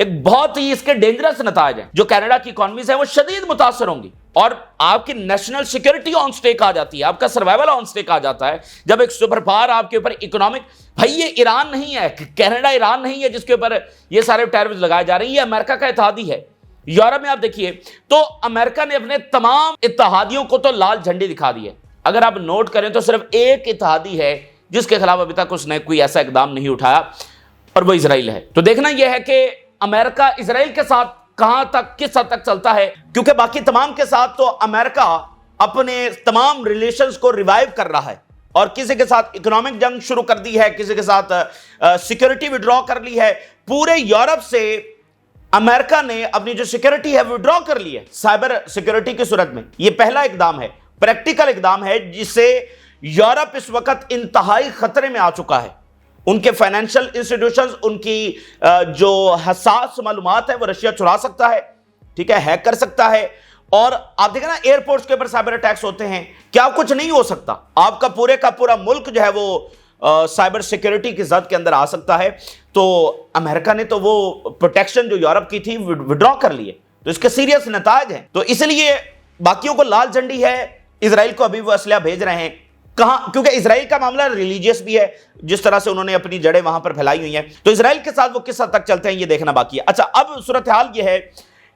ایک بہت ہی اس کے ڈینجرس نتائج ہیں. جو کینیڈا کی اکانومیز ہیں وہ شدید متاثر ہوں گی اور آپ کی نیشنل سیکورٹی آن سٹیک آ جاتی ہے, آپ کا سروائیول آن سٹیک آ جاتا ہے جب ایک سپر پاور آپ کے اوپر اکنامک. بھائی یہ ایران نہیں ہے, کینیڈا ایران نہیں ہے جس کے اوپر یہ سارے ٹیررز لگائے جا رہے ہیں, یہ امریکہ کا اتحادی ہے. یورپ میں آپ دیکھیے تو امریکہ نے اپنے تمام اتحادیوں کو تو لال جھنڈی دکھا دی ہے. اگر آپ نوٹ کریں تو صرف ایک اتحادی ہے جس کے خلاف ابھی تک اس نے کوئی ایسا اقدام نہیں اٹھایا اور وہ اسرائیل ہے. تو دیکھنا یہ ہے کہ امریکہ اسرائیل کے ساتھ کہاں تک, کس حد تک چلتا ہے, کیونکہ باقی تمام کے ساتھ تو امریکہ اپنے تمام ریلیشنز کو ریوائیو کر رہا ہے اور کسی کے ساتھ اکنامک جنگ شروع کر دی ہے, کسی کے ساتھ سیکورٹی وڈرا کر لی ہے. پورے یورپ سے امریکہ نے اپنی جو سیکورٹی ہے وڈرا کر لی ہے سائبر سیکورٹی کی صورت میں. یہ پہلا اقدام ہے, پریکٹیکل اقدام ہے جس سے یورپ اس وقت انتہائی خطرے میں آ چکا ہے. ان کے فائنینشل انسٹیٹیوشنز, ان کی جو حساس معلومات ہے وہ رشیا چرا سکتا ہے, ٹھیک ہے, ہیک کر سکتا ہے. اور آپ دیکھیں نا ایئرپورٹس کے اوپر سائبر اٹیکس ہوتے ہیں, کیا کچھ نہیں ہو سکتا. آپ کا پورے کا پورا ملک جو ہے وہ سائبر سیکورٹی کی زد کے اندر آ سکتا ہے. تو امریکہ نے تو وہ پروٹیکشن جو یورپ کی تھی وڈرا کر لی ہے, تو اس کے سیریس نتائج ہیں. تو اس لیے باقیوں کو لال جھنڈی ہے, اسرائیل کو ابھی وہ اسلحہ بھیج رہے ہیں. کہاں, کیونکہ اسرائیل کا معاملہ ریلیجیس بھی ہے, جس طرح سے انہوں نے اپنی جڑیں وہاں پر پھیلائی ہوئی ہیں. تو اسرائیل کے ساتھ وہ کس حد تک چلتے ہیں یہ دیکھنا باقی ہے. اچھا, اب صورتحال یہ ہے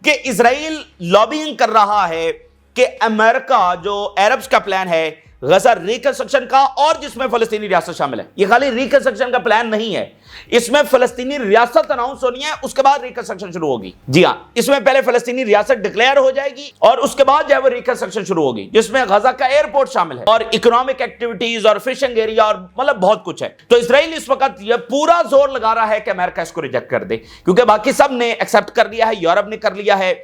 کہ اسرائیل لابینگ کر رہا ہے کہ امریکہ جو عربز کا پلان ہے غزہ ریکنسٹرکشن کا, اور جس میں فلسطینی ریاست شامل ہے, یہ خالی ریکنسٹرکشن کا پلان نہیں ہے, اس میں فلسطینی ریاست اناؤنس ہونی ہے, اس کے بعد ریکنسٹرکشن شروع ہوگی. جی ہاں, اس میں پہلے فلسطینی ریاست ڈکلیئر ہو جائے گی اور اس کے بعد جو ہے وہ ریکنسٹرکشن شروع ہوگی, جس میں غزہ کا ایئرپورٹ شامل ہے اور اکنامک ایکٹیویٹیز اور فشنگ ایریا اور مطلب بہت کچھ ہے. تو اسرائیل اس وقت یہ پورا زور لگا رہا ہے کہ امریکہ اس کو ریجیکٹ کر دے, کیونکہ باقی سب نے ایکسیپٹ کر لیا ہے, یورپ نے کر لیا ہے,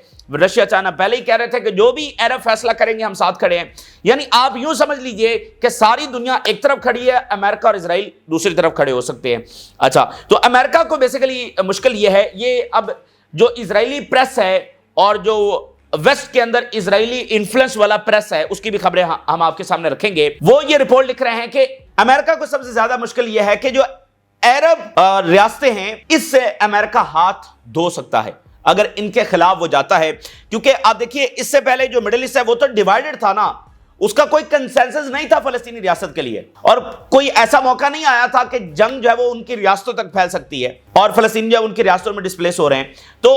رشیا چائنا پہلے ہی کہہ رہے تھے کہ جو بھی عرب فیصلہ کریں گے ہم ساتھ کھڑے ہیں. یعنی آپ یوں سمجھ لیجئے کہ ساری دنیا ایک طرف کھڑی ہے, امریکہ اور اسرائیل دوسری طرف کھڑے ہو سکتے ہیں. اچھا, تو امریکہ کو بیسیکلی مشکل یہ ہے, یہ اب جو اسرائیلی پریس ہے اور جو ویسٹ کے اندر اسرائیلی انفلوئنس والا پریس ہے اس کی بھی خبریں ہم آپ کے سامنے رکھیں گے. وہ یہ رپورٹ لکھ رہے ہیں کہ امریکہ کو سب سے زیادہ مشکل یہ ہے کہ جو عرب ریاستیں ہیں اس سے امریکہ ہاتھ دھو سکتا ہے اگر ان کے خلاف وہ جاتا ہے. کیونکہ آپ دیکھیے اس سے پہلے جو مڈل ایسٹ ہے وہ تو ڈیوائیڈڈ تھا نا, اس کا کوئی کنسنسس نہیں تھا فلسطینی ریاست کے لیے, اور کوئی ایسا موقع نہیں آیا تھا کہ جنگ جو ہے وہ ان کی ریاستوں تک پھیل سکتی ہے اور فلسطین جو ہے ان کی ریاستوں میں ڈسپلیس ہو رہے ہیں. تو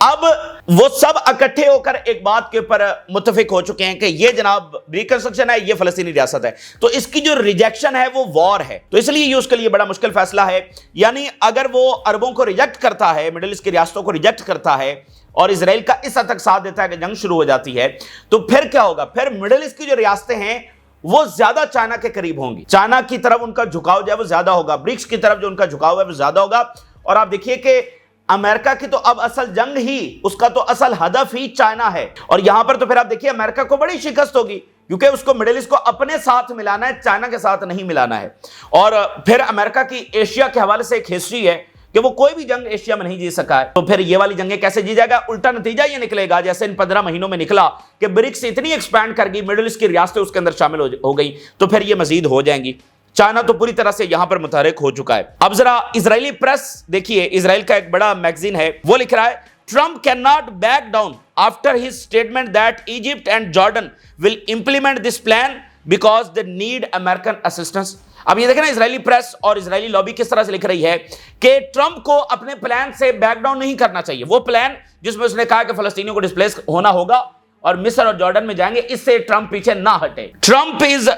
اب وہ سب اکٹھے ہو کر ایک بات کے اوپر متفق ہو چکے ہیں کہ یہ جناب ریکنسٹرکشن ہے, یہ فلسطینی ریاست ہے. تو اس کی جو ریجیکشن ہے وہ وار ہے, تو اس لیے یہ اس کے لیے بڑا مشکل فیصلہ ہے. یعنی اگر وہ عربوں کو ریجیکٹ کرتا ہے, مڈل ایسٹ کی ریاستوں کو ریجیکٹ کرتا ہے اور اسرائیل کا اس حد تک ساتھ دیتا ہے کہ جنگ شروع ہو جاتی ہے, تو پھر کیا ہوگا؟ پھر مڈل ایسٹ کی جو ریاستیں ہیں وہ زیادہ چائنا کے قریب ہوں گی, چائنا کی طرف ان کا جھکاؤ جو ہے وہ زیادہ ہوگا, برکس کی طرف جو ان کا جھکاؤ ہے وہ زیادہ ہوگا. اور آپ دیکھیے کہ امریکہ کی تو اب اصل جنگ ہی, اس کا تو اصل ہدف ہی چائنا ہے. اور یہاں پر تو پھر آپ دیکھیے امریکہ کو بڑی شکست ہوگی, کیونکہ اس کو مڈل ایسٹ کو اپنے ساتھ ملانا ہے, چائنا کے ساتھ نہیں ملانا ہے. اور پھر امریکہ کی ایشیا کے حوالے سے ایک ہسٹری ہے کہ وہ کوئی بھی جنگ ایشیا میں نہیں جیت سکا ہے. تو پھر یہ والی جنگیں کیسے جی جائے گا؟ الٹا نتیجہ یہ نکلے گا جیسے ان 15 مہینوں میں نکلا کہ برکس اتنی ایکسپینڈ کر گئی, مڈل ایسٹ کی ریاستیں اس کے اندر شامل ہو گئی, تو پھر یہ مزید ہو جائیں گی. چائنا تو پوری طرح سے یہاں پر متحرک ہو چکا ہے. اب ذرا اسرائیلی پریس دیکھیے, اسرائیل کا ایک بڑا میگزین ہے, وہ لکھ رہا ہے Trump cannot back down after his statement that Egypt and Jordan will implement this plan because they need American assistance. اب یہ دیکھیں نا اسرائیلی پریس اور اسرائیلی لابی کس طرح سے لکھ رہی ہے کہ ٹرمپ کو اپنے پلان سے بیک ڈاؤن نہیں کرنا چاہیے. وہ پلان جس میں اس نے کہا کہ فلسطینیوں کو ڈسپلیس ہونا ہوگا اور مصر اور جارڈن میں جائیں گے, اس سے ٹرمپ پیچھے نہ ہٹے. Trump is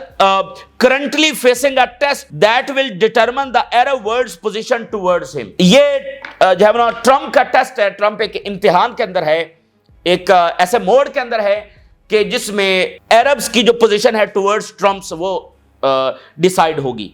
currently facing a test that will determine the Arab world's position towards him. یہ جو ہے نا ٹرمپ کا ٹیسٹ ہے, ٹرمپ ایک امتحان کے اندر ہے, ایک ایسے موڈ کے اندر ہے کہ جس میں عربز کی جو پوزیشن ہے ٹورڈز ٹرمپس وہ ڈیسائیڈ ہوگی.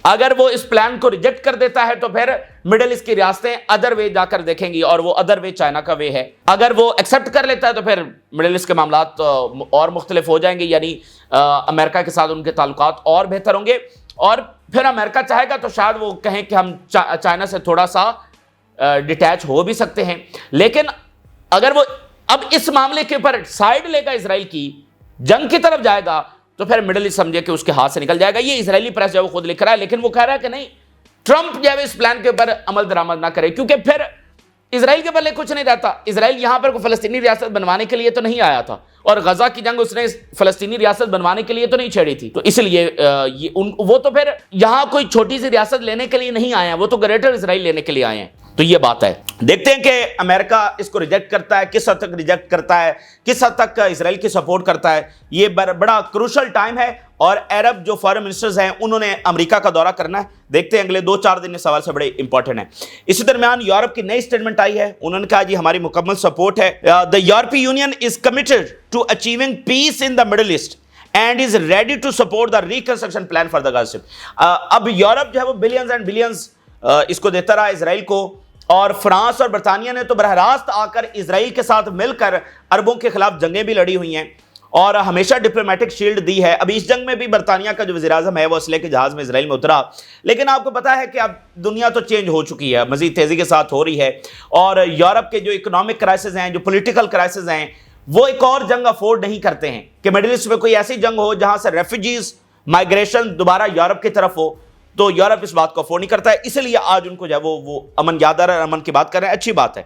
اگر وہ اس پلان کو ریجیکٹ کر دیتا ہے تو پھر مڈل ایسٹ کی ریاستیں ادر وے جا کر دیکھیں گی, اور وہ ادر وے چائنا کا وے ہے. اگر وہ ایکسیپٹ کر لیتا ہے تو پھر مڈل ایسٹ کے معاملات اور مختلف ہو جائیں گے, یعنی امریکہ کے ساتھ ان کے تعلقات اور بہتر ہوں گے. اور پھر امریکہ چاہے گا تو شاید وہ کہیں کہ ہم چائنا سے تھوڑا سا ڈیٹیچ ہو بھی سکتے ہیں. لیکن اگر وہ اب اس معاملے کے اوپر سائیڈ لے گا, اسرائیل کی جنگ کی طرف جائے گا, تو پھر مڈل ایسٹ سمجھے کہ اس کے ہاتھ سے نکل جائے گا. یہ اسرائیلی پریس جو ہے وہ خود لکھ رہا ہے, لیکن وہ کہہ رہا ہے کہ نہیں, ٹرمپ جو ہے اس پلان کے اوپر عمل درآمد نہ کرے, کیونکہ پھر اسرائیل کے پہلے کچھ نہیں رہتا. اسرائیل یہاں پر کوئی فلسطینی ریاست بنوانے کے لیے تو نہیں آیا تھا, اور غزہ کی جنگ اس نے فلسطینی ریاست بنوانے کے لیے تو نہیں چھیڑی تھی. تو اس لیے وہ تو پھر یہاں کوئی چھوٹی سی ریاست لینے کے لیے نہیں آئے ہیں, وہ تو گریٹر اسرائیل لینے کے لیے آئے ہیں. تو یہ بات ہے. دیکھتے ہیں کہ امریکہ اس کو ریجیکٹ کرتا ہے, کس حد تک ریجیکٹ کرتا ہے, کس حد تک اسرائیل کی سپورٹ کرتا ہے. یہ بڑا کروشل ٹائم ہے, اور عرب جو فارن منسٹرز ہیں انہوں نے امریکہ کا دورہ کرنا ہے. دیکھتے ہیں اگلے 2-4 دن اس سوال سے بڑے امپورٹنٹ ہیں. اسی درمیان یورپ کی نئی سٹیٹمنٹ آئی ہے. انہوں نے کہا جی ہماری مکمل سپورٹ ہے. The European Union is committed to achieving peace in the Middle East and is ready to support the reconstruction plan for the Gaza. اب یورپ جو ہے وہ بلینز اینڈ بلینز اس کو دیتا رہا اسرائیل کو, اور فرانس اور برطانیہ نے تو براہ راست آ کر اسرائیل کے ساتھ مل کر عربوں کے خلاف جنگیں بھی لڑی ہوئی ہیں اور ہمیشہ ڈپلومیٹک شیلڈ دی ہے. ابھی اس جنگ میں بھی برطانیہ کا جو وزیر اعظم ہے وہ اسلحے کے جہاز میں اسرائیل میں اترا, لیکن آپ کو پتا ہے کہ اب دنیا تو چینج ہو چکی ہے, مزید تیزی کے ساتھ ہو رہی ہے, اور یورپ کے جو اکنامک کرائسس ہیں, جو پولیٹیکل کرائسس ہیں, وہ ایک اور جنگ افورڈ نہیں کرتے ہیں کہ مڈل ایسٹ میں کوئی ایسی جنگ ہو جہاں سے ریفیوجیز مائگریشن دوبارہ یورپ کی طرف ہو. تو یورپ اس بات کو افورڈ نہیں کرتا ہے, اس لیے آج ان کو جو ہے وہ امن یاد آ رہا ہے, امن کی بات کر رہے ہیں, اچھی بات ہے.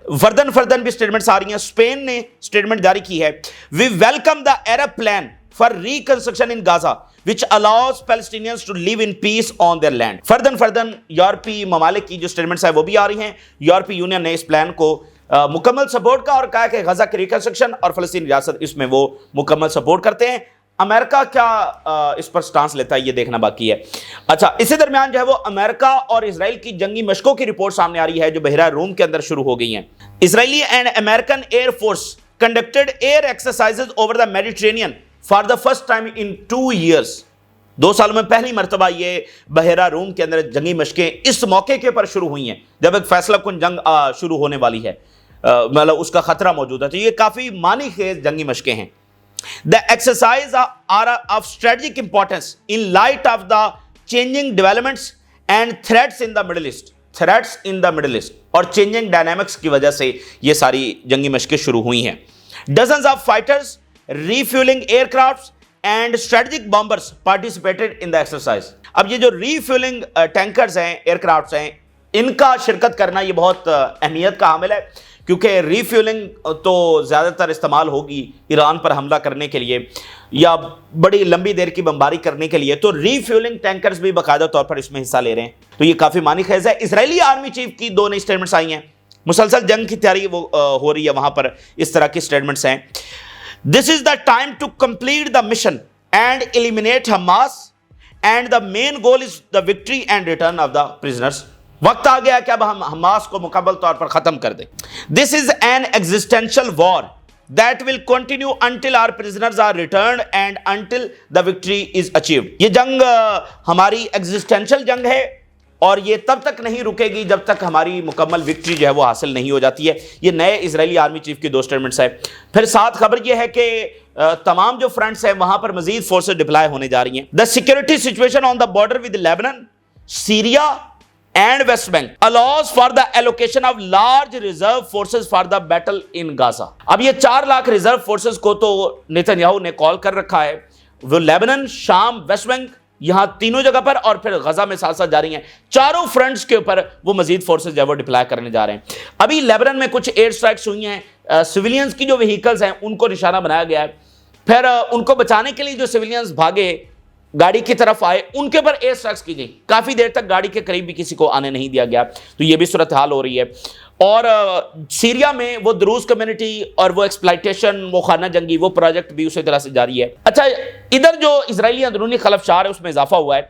فردن بھی سٹیٹمنٹس آ رہی ہیں. اسپین نے سٹیٹمنٹ جاری کی ہے, we welcome the Arab plan for reconstruction in Gaza which allows Palestinians to live in peace on their land. فردن یورپی ممالک کی جو سٹیٹمنٹس ہیں وہ بھی آ رہی ہیں. یورپی یونین نے اس پلان کو مکمل سپورٹ کا اور کہا کہ غزہ کی ریکنسٹرکشن اور فلسطین ریاست اس میں وہ مکمل سپورٹ کرتے ہیں. امریکہ کیا اس پر سٹانس لیتا ہے یہ دیکھنا باقی ہے. اچھا, اسی درمیان جو ہے وہ امریکہ اور اسرائیل کی جنگی مشقوں کی رپورٹ سامنے آ رہی ہے جو بحیرہ روم کے اندر شروع ہو گئی ہیں. Israeli and American air force conducted air exercises over the Mediterranean for the first time in 2 years. 2 سالوں میں پہلی مرتبہ یہ بحیرہ روم کے اندر جنگی مشقیں اس موقع کے پر شروع ہوئی ہیں جب ایک فیصلہ کن جنگ شروع ہونے والی ہے, مطلب اس کا خطرہ موجود ہے. تو یہ کافی معنی خیز جنگی مشقیں ہیں. The exercises are of strategic importance in light of the changing developments and threats in the Middle East. Threats in the Middle East اور changing dynamics کی وجہ سے یہ ساری جنگی مشقیں شروع ہوئی ہیں. Dozens of fighters, refueling aircrafts and strategic bombers participated in the exercise. اب یہ جو refueling tankers ہیں, aircrafts ہیں, ان کا شرکت کرنا یہ بہت اہمیت کا حامل ہے, کیونکہ ری فیولنگ تو زیادہ تر استعمال ہوگی ایران پر حملہ کرنے کے لیے یا بڑی لمبی دیر کی بمباری کرنے کے لیے, تو ری فیولنگ ٹینکرز بھی باقاعدہ طور پر اس میں حصہ لے رہے ہیں. تو یہ کافی معنی خیز ہے. اسرائیلی آرمی چیف کی 2 نئی سٹیٹمنٹس آئی ہیں. مسلسل جنگ کی تیاری وہ ہو رہی ہے وہاں پر, اس طرح کی سٹیٹمنٹس ہیں. This is the time to complete the mission and eliminate Hamas and the main goal is the victory and return of the prisoners. وقت آ گیا کہ اب ہم حماس کو مکمل طور پر ختم کر دیں. This is an existential war that will continue until our prisoners are returned and until the victory is achieved. یہ جنگ ہماری ایگزسٹینشل جنگ ہے اور یہ تب تک نہیں رکے گی جب تک ہماری مکمل وکٹری جو ہے وہ حاصل نہیں ہو جاتی ہے. یہ نئے اسرائیلی آرمی چیف کی 2 سٹیٹمنٹس ہیں. پھر ساتھ خبر یہ ہے کہ تمام جو فرنٹس ہیں وہاں پر مزید فورسز ڈپلائی ہونے جا رہی ہیں. The security situation on the border with Lebanon, Syria and West Bank allows for the allocation of large reserve forces for the battle in Gaza. اب یہ 4 لاکھ ریزرو فورسز کو تو نیتن یاہو نے کال کر رکھا ہے. وہ لیبنن, شام, ویسٹ بینک, یہاں تینوں جگہ پر اور پھر غزہ میں ساتھ ساتھ جاری ہیں. چاروں فرنٹس کے اوپر وہ مزید فورسز جو ہے وہ ڈپلائی کرنے جا رہے ہیں. ابھی لیبنن میں کچھ ایئر سٹرائکس ہوئی ہیں, سویلینز کی جو وہیکلز ہیں ان کو نشانہ بنایا گیا ہے. پھر ان کو بچانے کے لیے جو سویلینز بھاگے گاڑی کی طرف آئے ان کے پر ایئر سٹرائکس کی گئی. کافی دیر تک گاڑی کے قریب بھی کسی کو آنے نہیں دیا گیا. تو یہ بھی صورتحال ہو رہی ہے. اور سیریا میں وہ دروز کمیونٹی اور وہ ایکسپلائٹیشن, وہ خانہ جنگی, وہ پروجیکٹ بھی اسی طرح سے جاری ہے. اچھا, ادھر جو اسرائیلی اندرونی خلفشار ہے اس میں اضافہ ہوا ہے.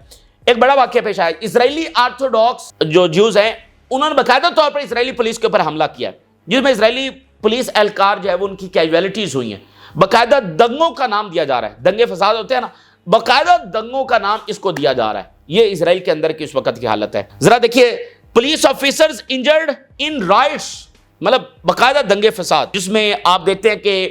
ایک بڑا واقعہ پیش آیا. اسرائیلی آرتھوڈاکس جو جیوز ہیں انہوں نے باقاعدہ طور پر اسرائیلی پولیس کے اوپر حملہ کیا ہے, جس میں اسرائیلی پولیس اہلکار جو ہے وہ ان کی کیجویلٹیز ہوئی ہیں. باقاعدہ دنگوں کا نام دیا جا رہا ہے. دنگے فساد ہوتے ہیں نا, باقاعدہ دنگوں کا نام اس کو دیا جا رہا ہے. یہ اسرائیل کے اندر کی اس وقت کی حالت ہے. ذرا دیکھیے, police officers injured in rights, مطلب باقاعدہ دنگے فساد, جس میں آپ دیکھتے ہیں کہ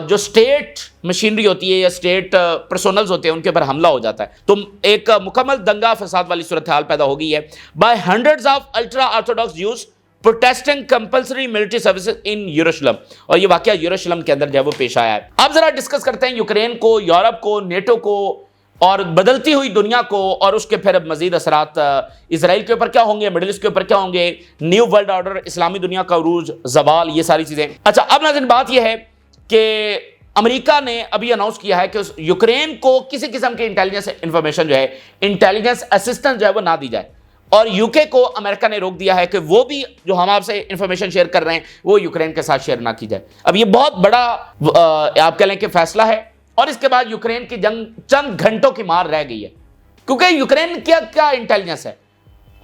جو اسٹیٹ مشینری ہوتی ہے یا اسٹیٹ پرسونلز ہوتے ہیں ان کے اوپر حملہ ہو جاتا ہے. تو ایک مکمل دنگا فساد والی صورتحال پیدا ہو گئی ہے. By hundreds of ultra orthodox Jews protesting compulsory military services in یروشلم. اور یہ واقعہ یروشلم کے اندر جو ہے وہ پیش آیا ہے. اب ذرا ڈسکس کرتے ہیں یوکرین کو, یورپ کو, نیٹو کو اور بدلتی ہوئی دنیا کو اور اس کے پھر مزید اثرات اسرائیل کے اوپر کیا ہوں گے, مڈل ایسٹ کے اوپر کیا ہوں گے, نیو ورلڈ آرڈر, اسلامی دنیا کا عروج, زوال, یہ ساری چیزیں. اچھا اب ناظرین بات یہ ہے کہ امریکہ نے ابھی اناؤنس کیا ہے کہ یوکرین کو کسی قسم کی انٹیلیجنس انفارمیشن جو ہے, انٹیلیجنس اسسٹنس جو ہے وہ نہ دی جائے, اور یوکے کو امریکہ نے روک دیا ہے کہ وہ بھی جو ہم آپ سے انفارمیشن شیئر کر رہے ہیں وہ یوکرین کے ساتھ شیئر نہ کی جائے. اب یہ بہت بڑا آپ کہہ لیں کہ فیصلہ ہے, اور اس کے بعد یوکرین کی جنگ چند گھنٹوں کی مار رہ گئی ہے, کیونکہ یوکرین کیا انٹیلیجنس ہے,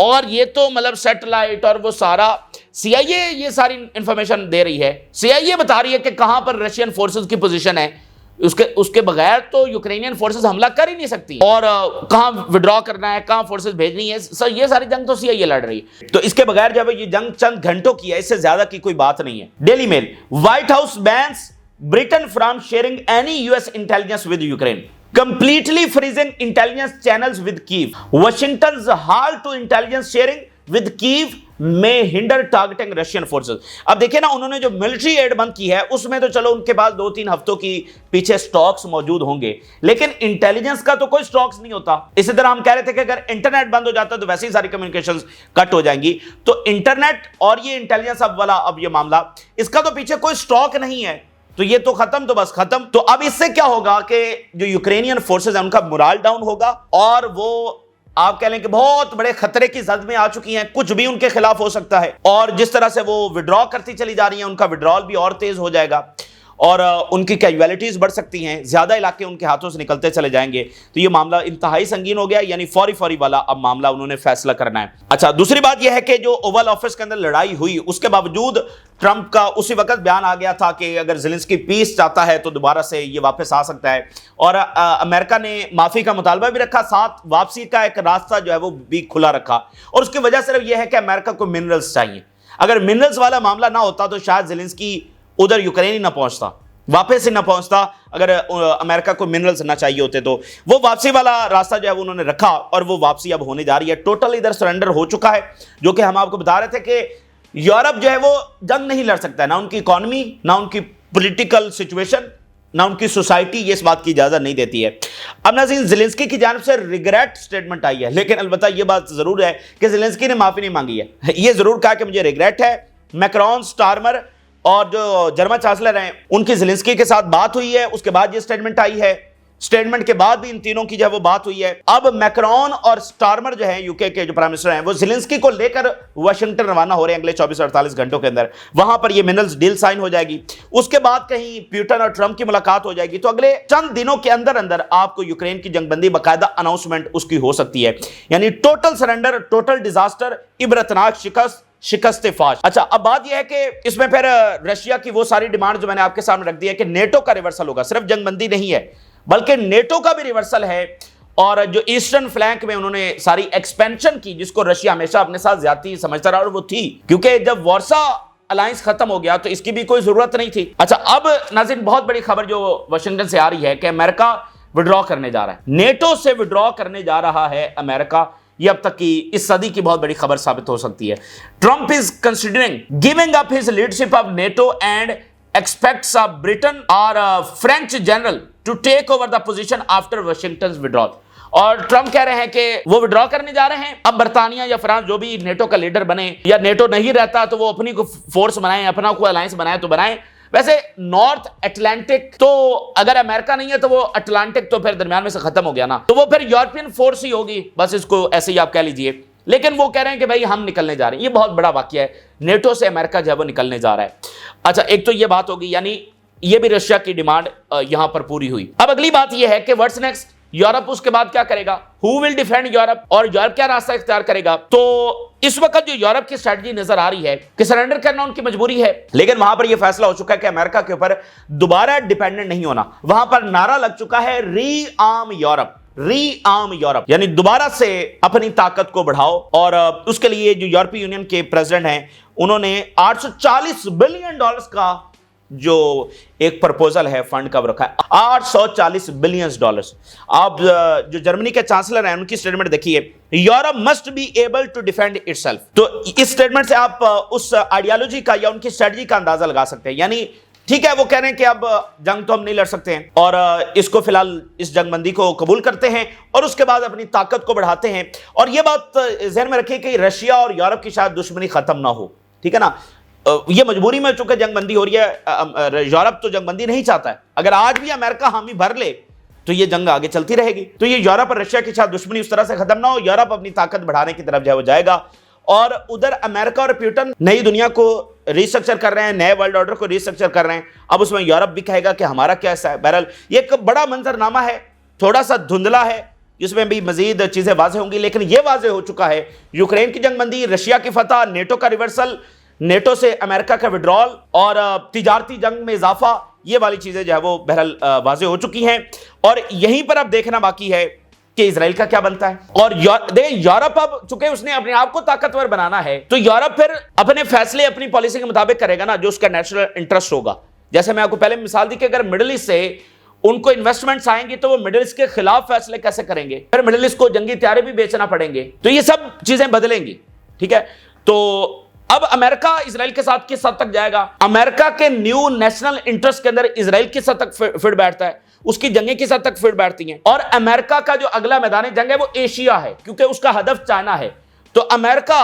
اور یہ تو مطلب سیٹلائٹ اور وہ سارا سی آئی اے یہ ساری انفارمیشن دے رہی ہے. سی آئی اے بتا رہی ہے کہ کہاں پر رشین فورسز کی پوزیشن ہے, اس کے بغیر تو یوکرینین فورسز حملہ کر ہی نہیں سکتی, اور کہاں وڈرا کرنا ہے, کہاں فورسز بھیجنی ہے, یہ ساری جنگ تو سی آئی اے لڑ رہی ہے. تو اس کے بغیر جب یہ جنگ چند گھنٹوں کی ہے, اس سے زیادہ کی کوئی بات نہیں ہے. Daily Mail, White House bans Britain from sharing any US intelligence with Ukraine, completely freezing intelligence channels with Kyiv. Washington's halt to intelligence sharing with Kyiv may hinder targeting Russian forces. اب دیکھیں نا, انہوں نے جو military aid بند کی ہے اس میں تو چلو ان کے پاس 2-3 ہفتوں کی پیچھے سٹاکس موجود ہوں گے, لیکن انٹیلیجنس کا تو کوئی سٹاکس نہیں ہوتا. اسی طرح ہم کہہ رہے تھے کہ اگر انٹرنیٹ بند ہو جاتا تو ویسے ہی ساری کمیونیکیشنز کٹ ہو جائیں گی. تو انٹرنیٹ اور یہ انٹیلیجنس اب یہ معاملہ, اس کا تو پیچھے کوئی سٹاک نہیں ہے, تو یہ تو ختم, تو بس ختم. تو اب اس سے کیا ہوگا کہ جو یوکرینین فورسز ہیں ان کا مورال ڈاؤن ہوگا, اور وہ آپ کہہ لیں کہ بہت بڑے خطرے کی زد میں آ چکی ہیں, کچھ بھی ان کے خلاف ہو سکتا ہے, اور جس طرح سے وہ وڈرا کرتی چلی جا رہی ہیں ان کا وڈرال بھی اور تیز ہو جائے گا, اور ان کی کیجویلٹیز بڑھ سکتی ہیں, زیادہ علاقے ان کے ہاتھوں سے نکلتے چلے جائیں گے. تو یہ معاملہ انتہائی سنگین ہو گیا, یعنی فوری والا اب معاملہ انہوں نے فیصلہ کرنا ہے. اچھا دوسری بات یہ ہے کہ جو اوول آفس کے اندر لڑائی ہوئی, اس کے باوجود ٹرمپ کا اسی وقت بیان آ گیا تھا کہ اگر زیلنسکی پیس چاہتا ہے تو دوبارہ سے یہ واپس آ سکتا ہے, اور امریکہ نے معافی کا مطالبہ بھی رکھا, ساتھ واپسی کا ایک راستہ جو ہے وہ بھی کھلا رکھا, اور اس کی وجہ صرف یہ ہے کہ امریکہ کو منرلز چاہیے. اگر منرلز والا معاملہ نہ ہوتا تو شاید زیلنسکی ادھر یوکرین ہی نہ پہنچتا, واپس ہی نہ پہنچتا, اگر امریکہ کو منرلز نہ چاہیے ہوتے تو. وہ واپسی والا راستہ جو ہے وہ انہوں نے رکھا, اور وہ واپسی اب ہونے جا رہی ہے. ٹوٹل ادھر سرنڈر ہو چکا ہے, جو کہ ہم آپ کو بتا رہے تھے کہ یورپ جو ہے وہ جنگ نہیں لڑ سکتا ہے, نہ ان کی اکانومی, نہ ان کی پولیٹیکل سچویشن, نہ ان کی سوسائٹی یہ اس بات کی اجازت نہیں دیتی ہے. اب ناظرین زیلنسکی کی جانب سے ریگریٹ سٹیٹمنٹ آئی ہے, لیکن البتہ یہ بات ضرور ہے کہ زیلنسکی نے معافی نہیں مانگی ہے. یہ ضرور کہا کہ مجھے ریگریٹ ہے. میکرون, سٹارمر اور جو جرمن چانسلر ہیں ان کی زیلنسکی کے ساتھ بات ہوئی ہے, اس کے بعد یہ سٹیٹمنٹ آئی ہے. سٹیٹمنٹ کے بعد بھی ان تینوں کی جو ہے وہ بات ہوئی ہے. اب میکرون اور سٹارمر جو ہیں یوکے کے جو پرائم منسٹر ہیں, وہ زیلنسکی کو لے کر واشنگٹن روانہ ہو رہے ہیں اگلے 24-48 گھنٹوں کے اندر. وہاں پر یہ منرلز ڈیل سائن ہو جائے گی. اس کے بعد کہیں پیوٹن اور ٹرمپ کی ملاقات ہو جائے گی. تو اگلے چند دنوں کے اندر آپ کو یوکرین کی جنگ بندی باقاعدہ اناؤنسمنٹ اس کی ہو سکتی ہے, یعنی ٹوٹل سرنڈر, ٹوٹل ڈیزاسٹر, عبرتناک شکست فاش. اچھا اب بات یہ ہے کہ اس میں پھر رشیا کی وہ ساری ڈیمانڈ جو میں نے آپ کے سامنے رکھ دی ہے کہ نیٹو کا ریورسل ہوگا. صرف جنگ بندی نہیں ہے بلکہ نیٹو کا بھی ریورسل ہے, اور جو ایسٹرن فلینک میں انہوں نے ساری ایکسپینشن کی, جس کو رشیا ہمیشہ اپنے ساتھ زیادتی سمجھتا رہا, اور وہ تھی کیونکہ جب وارسا الائنس ختم ہو گیا تو اس کی بھی کوئی ضرورت نہیں تھی. اچھا اب ناظرین بہت بڑی خبر جو واشنگٹن سے آ رہی ہے کہ امریکہ وڈرا کرنے جا رہا ہے, نیٹو سے وڈرا کرنے جا رہا ہے امریکہ. یہ اب تک کی اس صدی کی بہت بڑی خبر ثابت ہو سکتی ہے. Trump is considering giving up his leadership of NATO and expects Britain or French general to take over the position after Washington's withdrawal. اور ٹرمپ کہہ رہے ہیں کہ وہ وڈرا کرنے جا رہے ہیں. اب برطانیہ یا فرانس جو بھی نیٹو کا لیڈر بنے, یا نیٹو نہیں رہتا تو وہ اپنی کو فورس بنائیں, اپنا کوئی الائنس بنائیں تو بنائیں. ویسے نارتھ اٹلانٹک تو اگر امریکہ نہیں ہے تو وہ اٹلانٹک تو پھر درمیان میں سے ختم ہو گیا نا, تو وہ پھر یورپین فورس ہی ہوگی, بس اس کو ایسے ہی آپ کہہ لیجئے. لیکن وہ کہہ رہے ہیں کہ بھائی ہم نکلنے جا رہے ہیں. یہ بہت بڑا واقعہ ہے, نیٹو سے امریکہ جو ہے وہ نکلنے جا رہا ہے. اچھا ایک تو یہ بات ہوگی, یعنی یہ بھی رشیا کی ڈیمانڈ یہاں پر پوری ہوئی. اب اگلی بات یہ ہے کہ واٹس نیکسٹ, یورپ اس کے بعد کیا کرے گا, ہو ول ڈیفینڈ یورپ, اور یورپ کیا راستہ اختیار کرے گا. تو اس وقت جو یورپ کی اسٹریٹجی نظر آ رہی ہے کہ سرنڈر کرنا ان کی مجبوری ہے, لیکن وہاں پر یہ فیصلہ ہو چکا ہے کہ امریکہ کے اوپر دوبارہ ڈیپینڈنٹ نہیں ہونا. وہاں پر نعرہ لگ چکا ہے ری آرم یورپ, ری آرم یورپ, یعنی دوبارہ سے اپنی طاقت کو بڑھاؤ. اور اس کے لیے جو یورپی یونین کے پریزیڈنٹ ہیں انہوں نے $840 بلین کا جو ایک پرپوزل ہے فنڈ کا رکھا ہے, $840 بلین. آپ جو جرمنی کے چانسلر ہیں ان کی سٹیٹمنٹ دیکھیے, Europe must be able to defend itself. تو اس سٹیٹمنٹ سے آپ اس آئیڈیالوجی کا یا ان کی اسٹریٹجی کا اندازہ لگا سکتے ہیں, یعنی ٹھیک ہے، وہ کہہ رہے ہیں کہ اب جنگ تو ہم نہیں لڑ سکتے ہیں اور اس کو فی الحال اس جنگ بندی کو قبول کرتے ہیں اور اس کے بعد اپنی طاقت کو بڑھاتے ہیں. اور یہ بات ذہن میں رکھیں کہ رشیا اور یورپ کی شاید دشمنی ختم نہ ہو. ٹھیک ہے نا، یہ مجبوری میں چونکہ جنگ بندی ہو رہی ہے. یورپ تو جنگ بندی نہیں چاہتا ہے. اگر آج بھی امریکہ حامی بھر لے تو یہ جنگ آگے چلتی رہے گی. تو یہ یورپ اور رشیا کی شاید دشمنی اس طرح سے ختم نہ ہو. یورپ اپنی طاقت بڑھانے کی طرف وہ جائے گا اور ادھر امریکہ اور پیوٹن نئی دنیا کو ریسٹرکچر کر رہے ہیں، نئے ورلڈ آرڈر کو ریسٹرکچر کر رہے ہیں. اب اس میں یورپ بھی کہے گا کہ ہمارا کیا ایسا ہے. بہرحال یہ ایک بڑا منظرنامہ ہے، تھوڑا سا دھندلا ہے، اس میں بھی مزید چیزیں واضح ہوں گی، لیکن یہ واضح ہو چکا ہے یوکرین کی جنگ بندی، رشیا کی فتح، نیٹو کا ریورسل، نیٹو سے امریکہ کا وڈرال اور تجارتی جنگ میں اضافہ، یہ والی چیزیں جو ہے وہ بہرحال واضح ہو چکی ہیں. اور یہیں پر اب دیکھنا باقی ہے کہ اسرائیل کا کیا بنتا ہے. اور یورپ اب چونکہ اس نے اپنے آپ کو طاقتور بنانا ہے تو یورپ پھر اپنے فیصلے اپنی پالیسی کے مطابق کرے گا نا، جو اس کا نیشنل انٹرسٹ ہوگا. جیسے میں آپ کو پہلے مثال دی کہ اگر مڈل ایسٹ سے ان کو انویسٹمنٹس آئیں گی تو وہ مڈل ایسٹ کے خلاف فیصلے کیسے کریں گے، پھر مڈل ایسٹ کو جنگی ہتھیار بھی بیچنا پڑیں گے. تو یہ سب چیزیں بدلیں گی. ٹھیک ہے، تو اب امریکہ اسرائیل کے ساتھ کس حد تک جائے گا؟ امریکہ کے نیو نیشنل انٹرسٹ کے اندر اسرائیل کس حد تک فٹ بیٹھتا ہے، اس کی جنگیں کس حد تک فٹ بیٹھتی ہیں. اور امریکہ کا جو اگلا میدان جنگ ہے وہ ایشیا ہے، کیونکہ اس کا ہدف چائنا ہے. تو امریکہ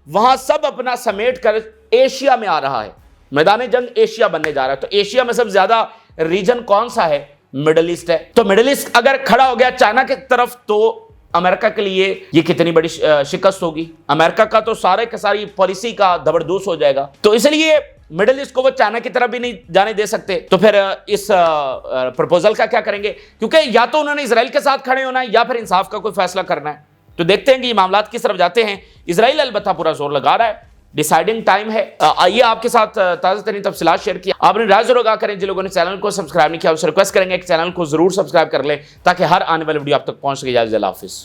وہاں سب اپنا سمیٹ کر ایشیا میں آ رہا ہے. میدان جنگ ایشیا بننے جا رہا ہے. تو ایشیا میں سب زیادہ ریجن کون سا ہے؟ مڈل ایسٹ ہے. تو مڈل ایسٹ اگر کھڑا ہو گیا چائنا کی طرف تو امریکہ کے لیے یہ کتنی بڑی شکست ہوگی. امریکہ کا تو سارے کا ساری پالیسی کا دبردوس ہو جائے گا. تو اس لیے مڈل ایسٹ کو وہ چائنا کی طرف بھی نہیں جانے دے سکتے. تو پھر اس پروپوزل کا کیا کریں گے؟ کیونکہ یا تو انہوں نے اسرائیل کے ساتھ کھڑے ہونا ہے یا پھر انصاف کا کوئی فیصلہ کرنا ہے. تو دیکھتے ہیں کہ یہ معاملات کس طرف جاتے ہیں. اسرائیل البتہ پورا زور لگا رہا ہے، ڈیسائیڈنگ ٹائم ہے. آئیے آپ کے ساتھ تازہ ترین تفصیلات شیئر کیا. آپ نے رائے ضرور آگاہ کریں. جن لوگوں نے چینل کو سبسکرائب نہیں کیا ان سے ریکویسٹ کریں گے کہ چینل کو ضرور سبسکرائب کر لیں تاکہ ہر آنے والی ویڈیو آپ تک پہنچ سکے. اللہ حافظ.